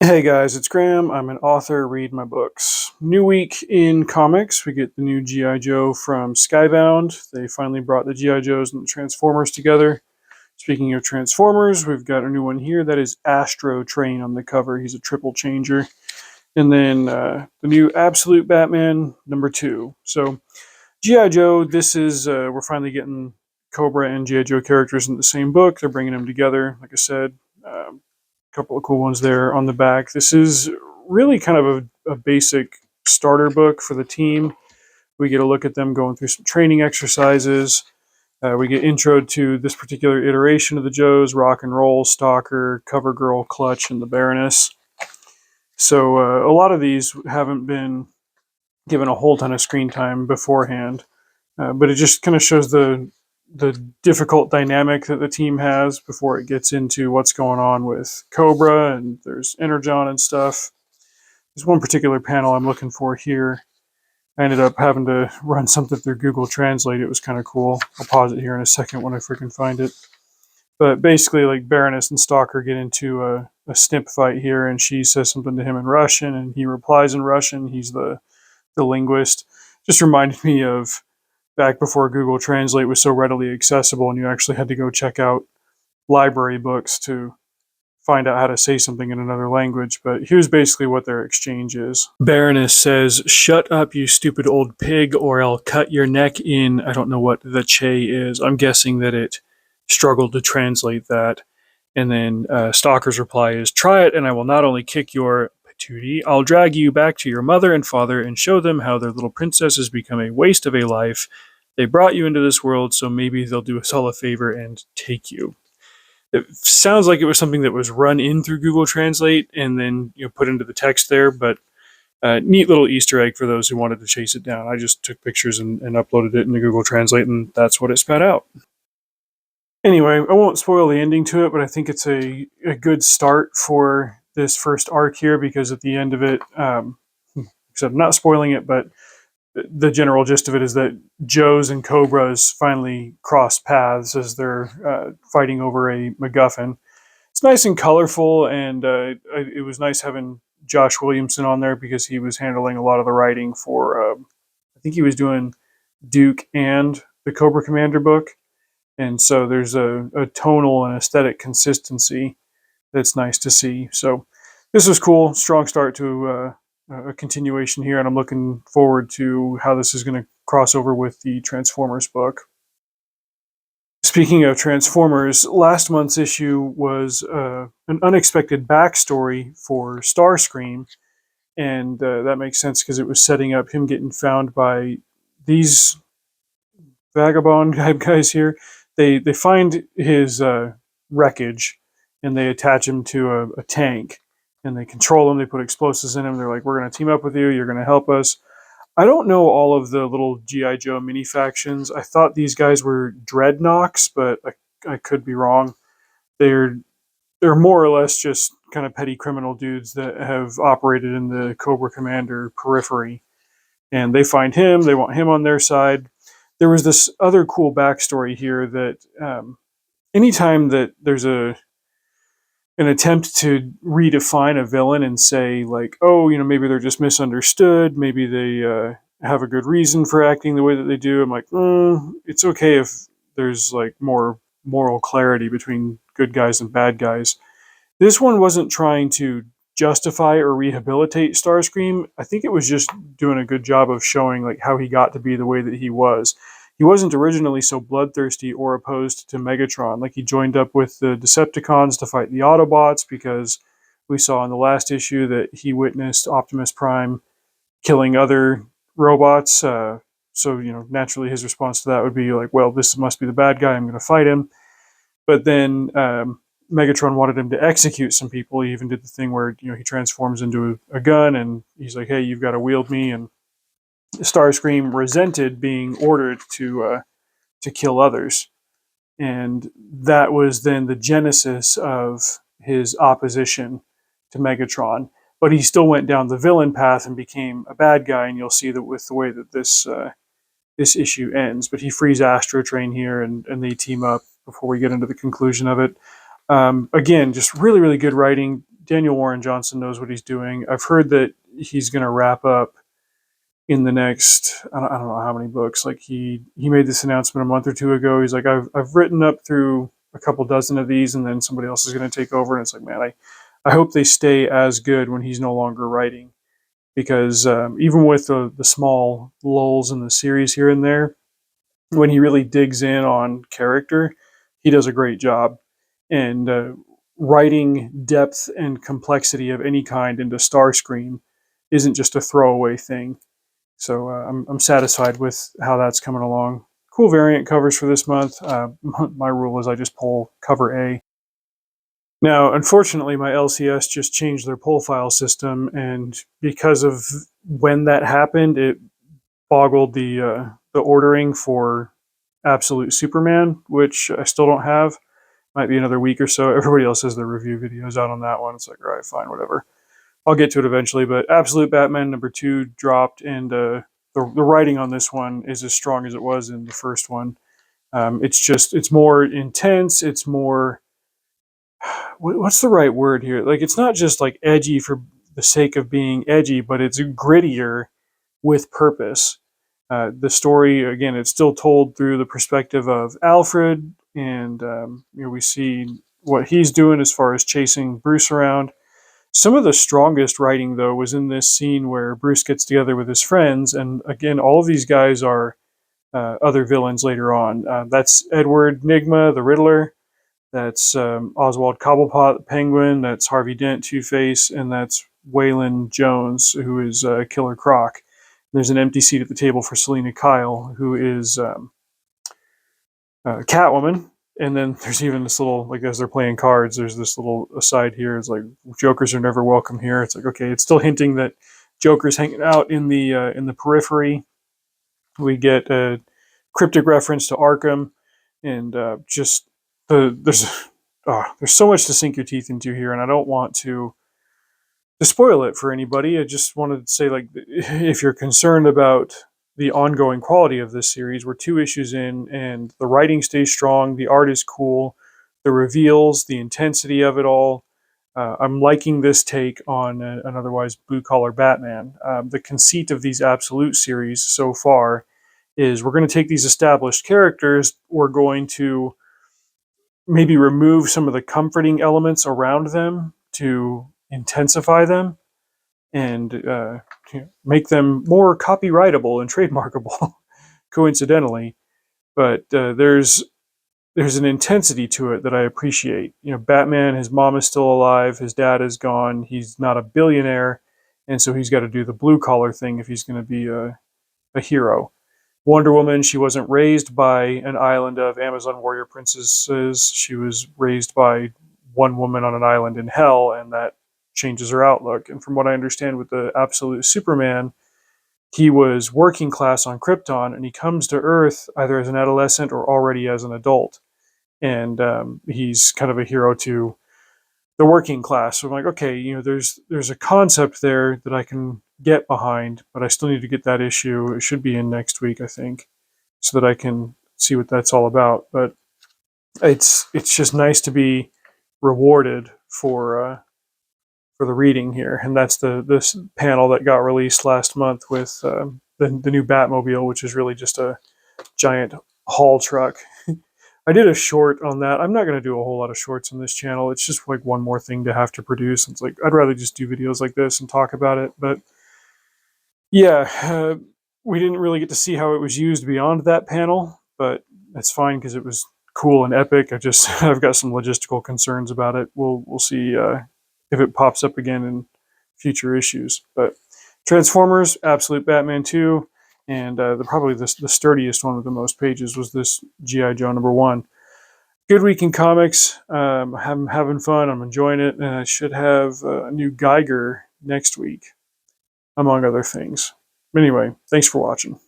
Hey guys, it's Graham. I'm an author, read my books. New week in comics, we get the new G.I. Joe from Skybound. They finally brought the G.I. Joes and the Transformers together. Speaking of Transformers, we've got a new one here that is Astro Train on the cover. He's a triple changer. And then the new Absolute Batman #2. So, G.I. Joe, we're finally getting Cobra and G.I. Joe characters in the same book. They're bringing them together, like I said. Couple of cool ones there on the back. This is really kind of a basic starter book for the team. We get a look at them going through some training exercises. We get intro to this particular iteration of the Joes: Rock and Roll, Stalker, Covergirl, Clutch, and the Baroness. So a lot of these haven't been given a whole ton of screen time beforehand, but it just kind of shows the difficult dynamic that the team has before it gets into what's going on with Cobra, and there's Energon and stuff. There's one particular panel I'm looking for here. I ended up having to run something through Google Translate. It was kind of cool. I'll pause it here in a second when I freaking find it. But basically, like, Baroness and Stalker get into a snip fight here, and she says something to him in Russian, and he replies in Russian. He's the linguist. Just reminded me of back before Google Translate was so readily accessible, and you actually had to go check out library books to find out how to say something in another language. But here's basically what their exchange is. Baroness says, "Shut up, you stupid old pig, or I'll cut your neck in." I don't know what the che is. I'm guessing that it struggled to translate that. And then Stalker's reply is, "Try it, and I will not only kick your patootie, I'll drag you back to your mother and father and show them how their little princess has become a waste of a life. They brought you into this world, so maybe they'll do us all a favor and take you." It sounds like it was something that was run in through Google Translate and then put into the text there, but neat little Easter egg for those who wanted to chase it down. I just took pictures and uploaded it into Google Translate, and that's what it spat out. Anyway, I won't spoil the ending to it, but I think it's a good start for this first arc here, because at the end of it, except I'm not spoiling it, but the general gist of it is that Joe's and Cobra's finally cross paths as they're fighting over a MacGuffin. It's nice and colorful, and it was nice having Josh Williamson on there because he was handling a lot of the writing for, I think he was doing Duke and the Cobra Commander book. And so there's a tonal and aesthetic consistency that's nice to see. So this was cool. Strong start to a continuation here, and I'm looking forward to how this is going to cross over with the Transformers book. Speaking of Transformers, last month's issue was an unexpected backstory for Starscream, and that makes sense because it was setting up him getting found by these vagabond type guys here. They find his wreckage, and they attach him to a tank, and they control him. They put explosives in him. They're like, "We're going to team up with you. You're going to help us." I don't know all of the little G.I. Joe mini factions. I thought these guys were dreadnoks, but I could be wrong. They're more or less just kind of petty criminal dudes that have operated in the Cobra Commander periphery. And they find him. They want him on their side. There was this other cool backstory here that anytime that there's an attempt to redefine a villain and say, like, oh, maybe they're just misunderstood, maybe they have a good reason for acting the way that they do, I'm like, it's okay if there's like more moral clarity between good guys and bad guys. This one wasn't trying to justify or rehabilitate Starscream. I think it was just doing a good job of showing like how he got to be the way that he was. He wasn't originally so bloodthirsty or opposed to Megatron. Like, he joined up with the Decepticons to fight the Autobots because we saw in the last issue that he witnessed Optimus Prime killing other robots. So, naturally his response to that would be like, well, this must be the bad guy. I'm going to fight him. But then Megatron wanted him to execute some people. He even did the thing where he transforms into a gun, and he's like, "Hey, you've got to wield me." And Starscream resented being ordered to kill others, and that was then the genesis of his opposition to Megatron. But he still went down the villain path and became a bad guy, and you'll see that with the way that this issue ends. But he frees Astro Train here, and they team up before we get into the conclusion of it. Again, just really, really good writing. Daniel Warren Johnson knows what he's doing. I've heard that he's going to wrap up in the next, I don't know how many books. Like he made this announcement a month or two ago. He's like, I've written up through a couple dozen of these, and then somebody else is going to take over. And it's like, man, I hope they stay as good when he's no longer writing, because even with the small lulls in the series here and there, when he really digs in on character, he does a great job. And writing depth and complexity of any kind into Starscream isn't just a throwaway thing. So I'm satisfied with how that's coming along. Cool variant covers for this month. My rule is I just pull cover A. Now, unfortunately, my LCS just changed their pull file system, and because of when that happened, it boggled the ordering for Absolute Superman, which I still don't have. Might be another week or so. Everybody else has their review videos out on that one. It's like, all right, fine, whatever. I'll get to it eventually. But Absolute Batman #2 dropped, and the writing on this one is as strong as it was in the first one. It's more intense. It's more, what's the right word here? Like, it's not just like edgy for the sake of being edgy, but it's grittier with purpose. The story, again, it's still told through the perspective of Alfred, and we see what he's doing as far as chasing Bruce around. Some of the strongest writing, though, was in this scene where Bruce gets together with his friends, and again, all of these guys are other villains later on. That's Edward Nygma, the Riddler. That's Oswald Cobblepot, the Penguin. That's Harvey Dent, Two-Face, and that's Waylon Jones, who is Killer Croc. There's an empty seat at the table for Selina Kyle, who is Catwoman. And then there's even this little, like, as they're playing cards, there's this little aside here. It's like, Jokers are never welcome here. It's like, okay, it's still hinting that Joker's hanging out in the periphery. We get a cryptic reference to Arkham, and just there's so much to sink your teeth into here, and I don't want to spoil it for anybody. I just wanted to say, like, if you're concerned about the ongoing quality of this series, we're 2 issues in, and the writing stays strong, the art is cool, the reveals, the intensity of it all. I'm liking this take on an otherwise blue-collar Batman. The conceit of these Absolute series so far is we're going to take these established characters, we're going to maybe remove some of the comforting elements around them to intensify them, and make them more copyrightable and trademarkable, coincidentally. But there's an intensity to it that I appreciate. Batman, his mom is still alive, his dad is gone, he's not a billionaire, and so he's got to do the blue collar thing if he's going to be a hero. Wonder Woman, she wasn't raised by an island of Amazon warrior princesses. She was raised by one woman on an island in hell, and that changes her outlook. And from what I understand with the Absolute Superman, he was working class on Krypton, and he comes to Earth either as an adolescent or already as an adult. And he's kind of a hero to the working class. So I'm like, okay, there's a concept there that I can get behind, but I still need to get that issue. It should be in next week, I think, so that I can see what that's all about. But it's just nice to be rewarded for the reading here, and that's this panel that got released last month with the new Batmobile, which is really just a giant haul truck. I did a short on that. I'm not going to do a whole lot of shorts on this channel. It's just like one more thing to have to produce. It's like, I'd rather just do videos like this and talk about it. But yeah, we didn't really get to see how it was used beyond that panel, but that's fine because it was cool and epic. I've got some logistical concerns about it. We'll see if it pops up again in future issues. But Transformers, Absolute Batman 2, and probably the sturdiest one with the most pages was this G.I. Joe #1. Good week in comics. I'm having fun. I'm enjoying it, and I should have a new Geiger next week, among other things. Anyway, thanks for watching.